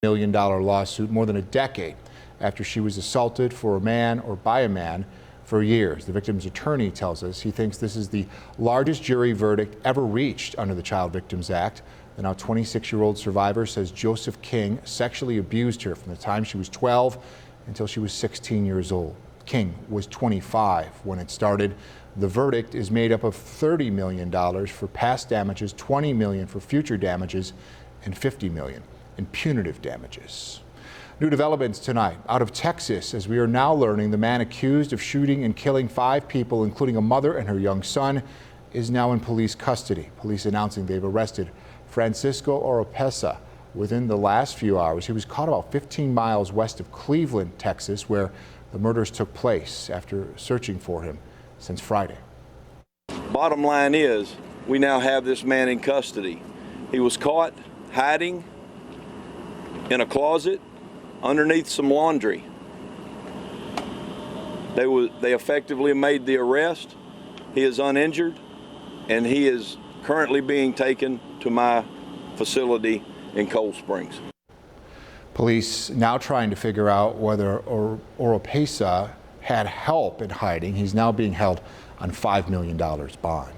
million lawsuit more than a decade after she was assaulted for a man or by a man for years. The victim's attorney tells us he thinks this is the largest jury verdict ever reached under the Child Victims Act. The now 26-year-old survivor says Joseph King sexually abused her from the time she was 12 until she was 16 years old. King was 25 when it started. The verdict is made up of $30 million for past damages, $20 million for future damages, and $50 million in punitive damages. New developments tonight out of Texas, as we are now learning the man accused of shooting and killing 5 people, including a mother and her young son, is now in police custody. Police announcing they've arrested Francisco Oropesa within the last few hours. He was caught about 15 miles west of Cleveland, Texas, where the murders took place after searching for him since Friday. Bottom line is, we now have this man in custody. He was caught hiding in a closet underneath some laundry. They effectively made the arrest. He is uninjured, and he is currently being taken to my facility in Cold Springs. Police now trying to figure out whether Oropesa had help in hiding. He's now being held on $5 million bond.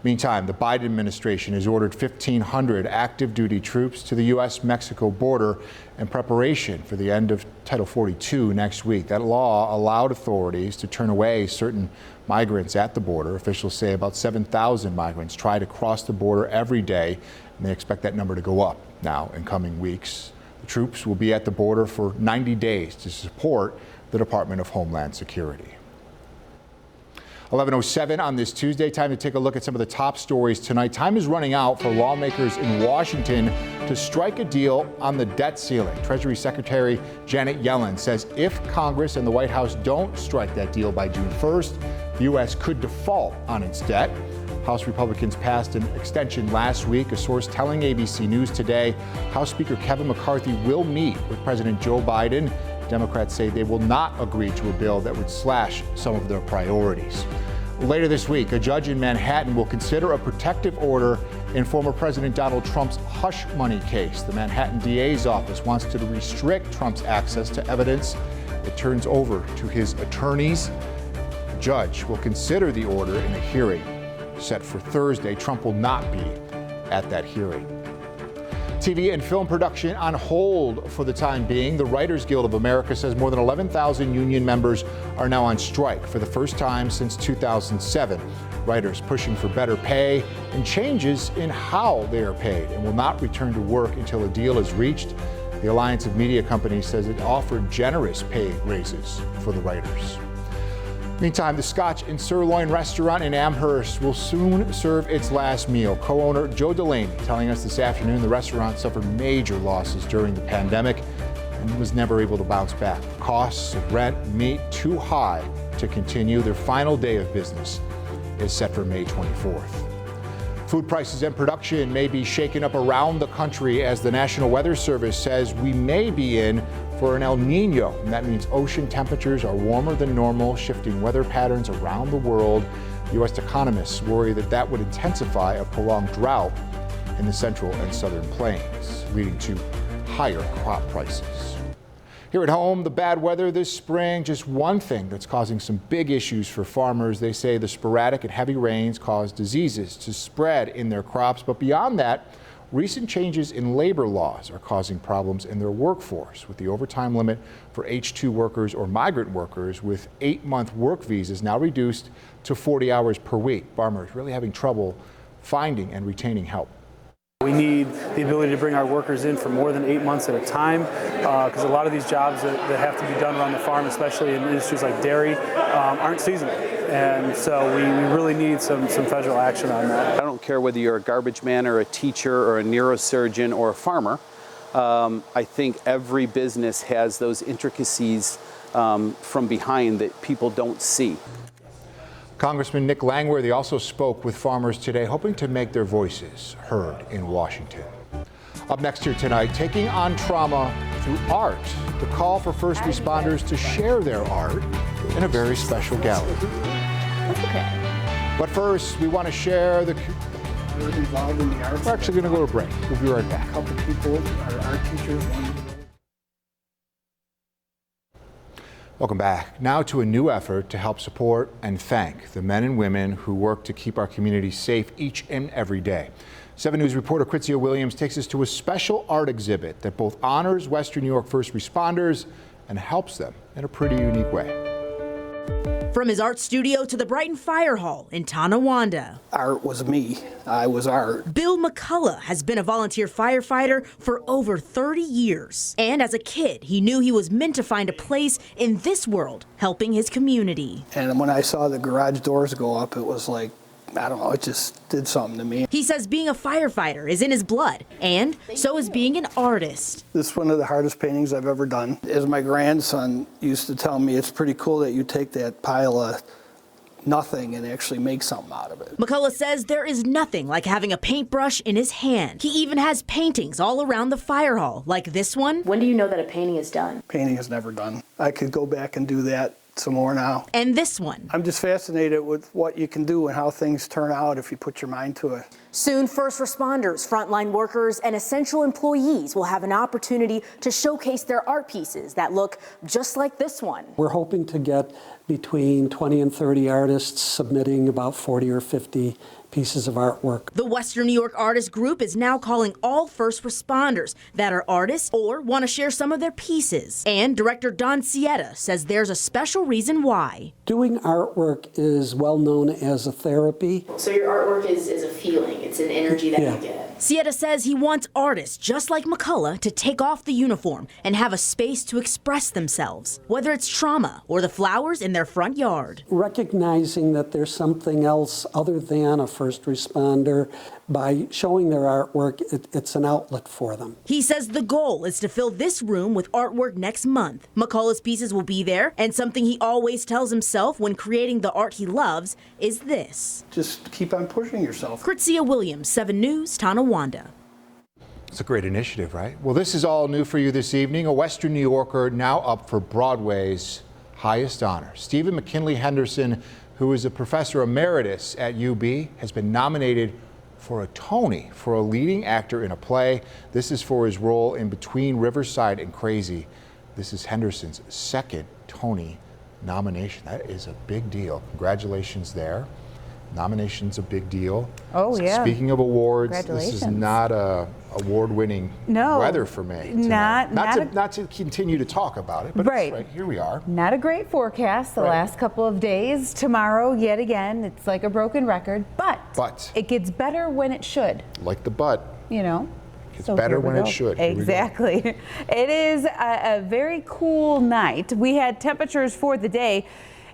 Meantime, the Biden administration has ordered 1,500 active duty troops to the U.S.-Mexico border in preparation for the end of Title 42 next week. That law allowed authorities to turn away certain migrants at the border. Officials say about 7,000 migrants try to cross the border every day, and they expect that number to go up now in coming weeks. The troops will be at the border for 90 days to support the Department of Homeland Security. 11:07 on this Tuesday. Time to take a look at some of the top stories tonight. Time is running out for lawmakers in Washington to strike a deal on the debt ceiling. Treasury Secretary Janet Yellen says if Congress and the White House don't strike that deal by June 1st, the U.S. could default on its debt. House Republicans passed an extension last week. A source telling ABC News today House Speaker Kevin McCarthy will meet with President Joe Biden. Democrats say they will not agree to a bill that would slash some of their priorities. Later this week, a judge in Manhattan will consider a protective order in former President Donald Trump's hush money case. The Manhattan DA's office wants to restrict Trump's access to evidence it turns over to his attorneys. The judge will consider the order in a hearing set for Thursday. Trump will not be at that hearing. TV and film production on hold for the time being. The Writers Guild of America says more than 11,000 union members are now on strike for the first time since 2007. Writers pushing for better pay and changes in how they are paid and will not return to work until a deal is reached. The Alliance of Media Companies says it offered generous pay raises for the writers. Meantime, the SCOTCH and SIRLOIN restaurant in Amherst will soon serve its last meal. Co-owner Joe Delaney telling us this afternoon the restaurant suffered major losses during the pandemic and was never able to bounce back. Costs of rent, meat too high to continue. Their final day of business is set for May 24th. Food prices and production may be shaken up around the country as the National Weather Service says we may be in for an El Nino, and that means ocean temperatures are warmer than normal, shifting weather patterns around the world. U.S. economists worry that that would intensify a prolonged drought in the central and southern plains, leading to higher crop prices. Here at home, the bad weather this spring, just one thing that's causing some big issues for farmers. They say the sporadic and heavy rains cause diseases to spread in their crops, but beyond that, recent changes in labor laws are causing problems in their workforce, with the overtime limit for H-2 workers or migrant workers with 8-month work visas now reduced to 40 hours per week. Farmers really having trouble finding and retaining help. We need the ability to bring our workers in for more than 8 months at a time because a lot of these jobs that have to be done around the farm, especially in industries like dairy, aren't seasonal. And so we really need some federal action on that. I don't care whether you're a garbage man or a teacher or a neurosurgeon or a farmer. I think every business has those intricacies from behind that people don't see. Congressman Nick Langworthy also spoke with farmers today, hoping to make their voices heard in Washington. Up next here tonight, taking on trauma through art. The call for first responders to share their art in a very special gallery. That's okay. But first, we want to share the... We're involved in the arts. We're actually going to go to break. We'll be right back. A couple people, our art teachers, Welcome back. Now to a new effort to help support and thank the men and women who work to keep our community safe each and every day. 7 News reporter Kritzia Williams takes us to a special art exhibit that both honors Western New York first responders and helps them in a pretty unique way. From his art studio to the Brighton Fire Hall in Tonawanda. Art was me. I was art. Bill McCullough has been a volunteer firefighter for over 30 years. And as a kid, he knew he was meant to find a place in this world, helping his community. And when I saw the garage doors go up, it was like, I don't know, it just did something to me. He says being a firefighter is in his blood, and so is being an artist. This is one of the hardest paintings I've ever done. As my grandson used to tell me, it's pretty cool that you take that pile of nothing and actually make something out of it. McCullough says there is nothing like having a paintbrush in his hand. He even has paintings all around the fire hall, like this one. When do you know that a painting is done? Painting is never done. I could go back and do that some more now. And this one. I'm just fascinated with what you can do and how things turn out if you put your mind to it. Soon, first responders, frontline workers, and essential employees will have an opportunity to showcase their art pieces that look just like this one. We're hoping to get between 20 and 30 artists submitting about 40 or 50 pieces of artwork. The Western New York Artist Group is now calling all first responders that are artists or want to share some of their pieces. And director Don Sietta says there's a special reason why. Doing artwork is well known as a therapy. So your artwork is a feeling, it's an energy that you get. Sietta says he wants artists just like McCullough to take off the uniform and have a space to express themselves, whether it's trauma or the flowers in their front yard. Recognizing that there's something else other than a first responder, by showing their artwork, it's an outlet for them. He says the goal is to fill this room with artwork next month. McCullough's pieces will be there, and something he always tells himself when creating the art he loves is this. Just keep on pushing yourself. Kritzia Williams, 7 News, Tonawanda. It's a great initiative, right? Well, this is all new for you this evening. A Western New Yorker now up for Broadway's highest honor. Stephen McKinley Henderson, who is a professor emeritus at UB, has been nominated for a Tony for a leading actor in a play. This is for his role in Between Riverside and Crazy. This is Henderson's second Tony nomination. That is a big deal. Congratulations there. Nomination's a big deal. Oh, yeah. Speaking of awards, this is Congratulations. not a award-winning weather for me. Not to continue to talk about it, but Right. Right, here we are. Not a great forecast the last couple of days. Tomorrow, yet again, it's like a broken record, but it gets better when it should. Like the butt. You know? It's So better here we when it go. should. Here we go. Exactly. It is a very cool night. We had temperatures for the day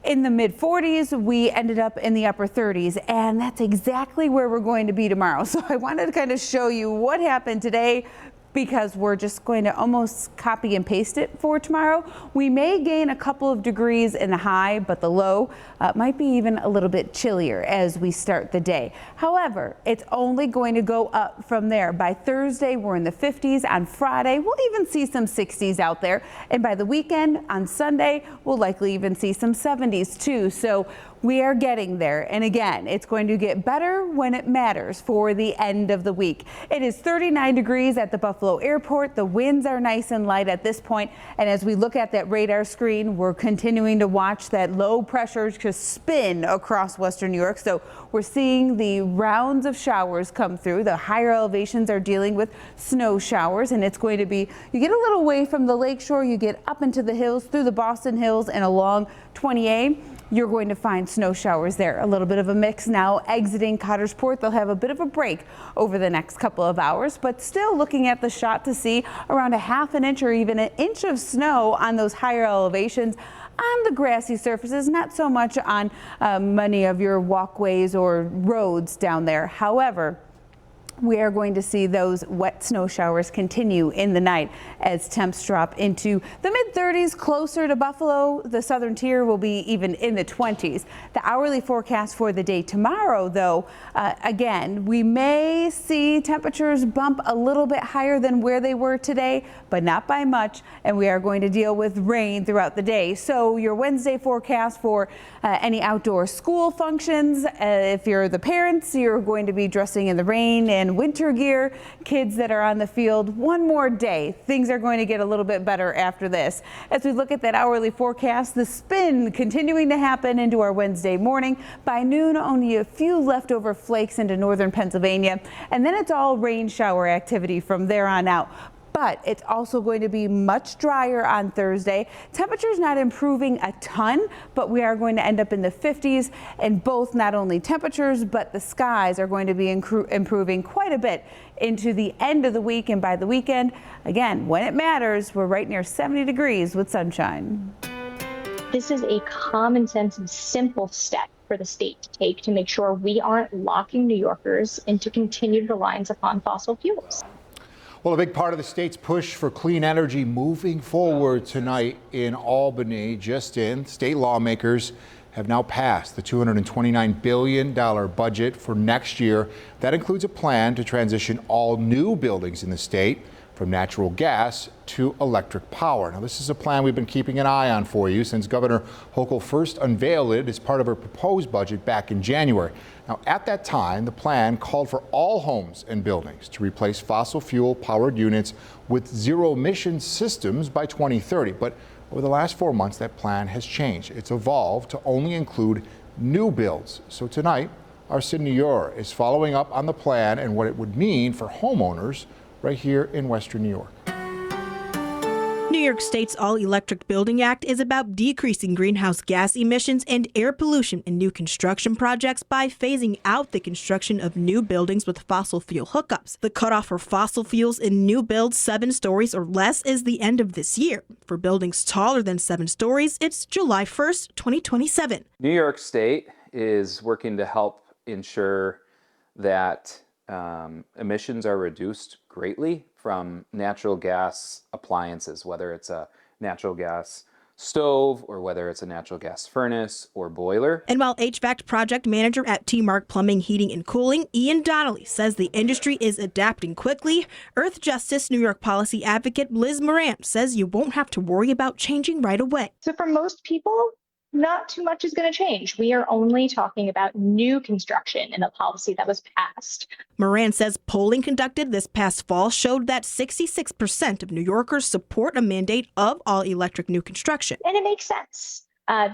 in the mid-40s. We ended up in the upper 30s, and that's exactly where we're going to be tomorrow. So I wanted to kind of show you what happened today, because we're just going to almost copy and paste it for tomorrow. We may gain a couple of degrees in the high, but the low might be even a little bit chillier as we start the day. However, it's only going to go up from there. By Thursday, we're in the 50s. On Friday, we'll even see some 60s out there. And by the weekend, on Sunday, we'll likely even see some 70s too. So we are getting there. And again, it's going to get better when it matters for the end of the week. It is 39 degrees at the Buffalo Airport. The winds are nice and light at this point. And as we look at that radar screen, we're continuing to watch that low pressure just spin across Western New York. So we're seeing the rounds of showers come through. The higher elevations are dealing with snow showers, and it's going to be, you get a little away from the lakeshore, you get up into the hills, through the Boston Hills and along 20A. You're going to find snow showers there. A little bit of a mix now exiting Cottersport. They'll have a bit of a break over the next couple of hours, but still looking at the shot to see around a half an inch or even an inch of snow on those higher elevations. On the grassy surfaces, not so much on many of your walkways or roads down there. However, we are going to see those wet snow showers continue in the night as temps drop into the mid-30s, closer to Buffalo. The southern tier will be even in the 20s. The hourly forecast for the day tomorrow, though, again, we may see temperatures bump a little bit higher than where they were today, but not by much, and we are going to deal with rain throughout the day. So your Wednesday forecast for any outdoor school functions, if you're the parents, you're going to be dressing in the rain and in winter gear, kids that are on the field, one more day. Things are going to get a little bit better after this. As we look at that hourly forecast, the spin continuing to happen into our Wednesday morning. By noon, only a few leftover flakes into northern Pennsylvania, and then it's all rain shower activity from there on out. But it's also going to be much drier on Thursday. Temperatures not improving a ton, but we are going to end up in the 50s, and both not only temperatures, but the skies are going to be improving quite a bit into the end of the week. And by the weekend, again, when it matters, we're right near 70 degrees with sunshine. This is a common sense and simple step for the state to take to make sure we aren't locking New Yorkers into continued reliance upon fossil fuels. Well, a big part of the state's push for clean energy moving forward tonight in Albany. Just in, state lawmakers have now passed the $229 billion budget for next year. That includes a plan to transition all new buildings in the state from natural gas to electric power. Now, this is a plan we've been keeping an eye on for you since Governor Hochul first unveiled it as part of her proposed budget back in January. Now, at that time, the plan called for all homes and buildings to replace fossil fuel powered units with zero emission systems by 2030. But over the last 4 months, that plan has changed. It's evolved to only include new builds. So tonight, our Sydney Ure is following up on the plan and what it would mean for homeowners right here in Western New York. New York State's All-Electric Building Act is about decreasing greenhouse gas emissions and air pollution in new construction projects by phasing out the construction of new buildings with fossil fuel hookups. The cutoff for fossil fuels in new builds 7 stories or less is the end of this year. For buildings taller than 7 stories, it's July 1st, 2027. New York State is working to help ensure that emissions are reduced greatly from natural gas appliances, whether it's a natural gas stove or whether it's a natural gas furnace or boiler. And while HVAC project manager at T-Mark Plumbing, Heating and Cooling, Ian Donnelly, says the industry is adapting quickly, Earth Justice New York policy advocate Liz Moran says you won't have to worry about changing right away. So for most people, not too much is going to change. We are only talking about new construction in the policy that was passed. Moran says polling conducted this past fall showed that 66% of New Yorkers support a mandate of all-electric new construction. And it makes sense.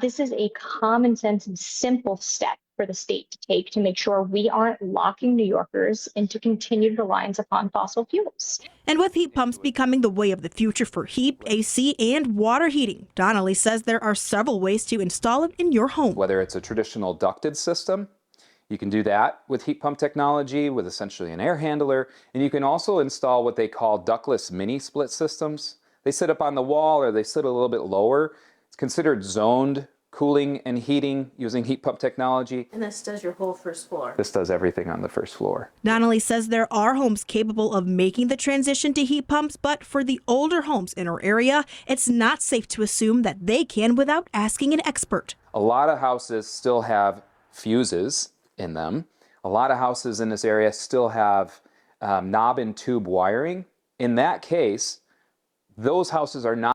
This is a common sense and simple step for the state to take to make sure we aren't locking New Yorkers into continued reliance upon fossil fuels. And with heat pumps becoming the way of the future for heat, AC, and water heating, Donnelly says there are several ways to install it in your home. Whether it's a traditional ducted system, you can do that with heat pump technology with essentially an air handler, and you can also install what they call ductless mini split systems. They sit up on the wall or they sit a little bit lower. It's considered zoned cooling and heating using heat pump technology. And this does your whole first floor. This does everything on the first floor. Donnelly says there are homes capable of making the transition to heat pumps, but for the older homes in our area, it's not safe to assume that they can without asking an expert. A lot of houses still have fuses in them. A lot of houses in this area still have knob and tube wiring. In that case, those houses are not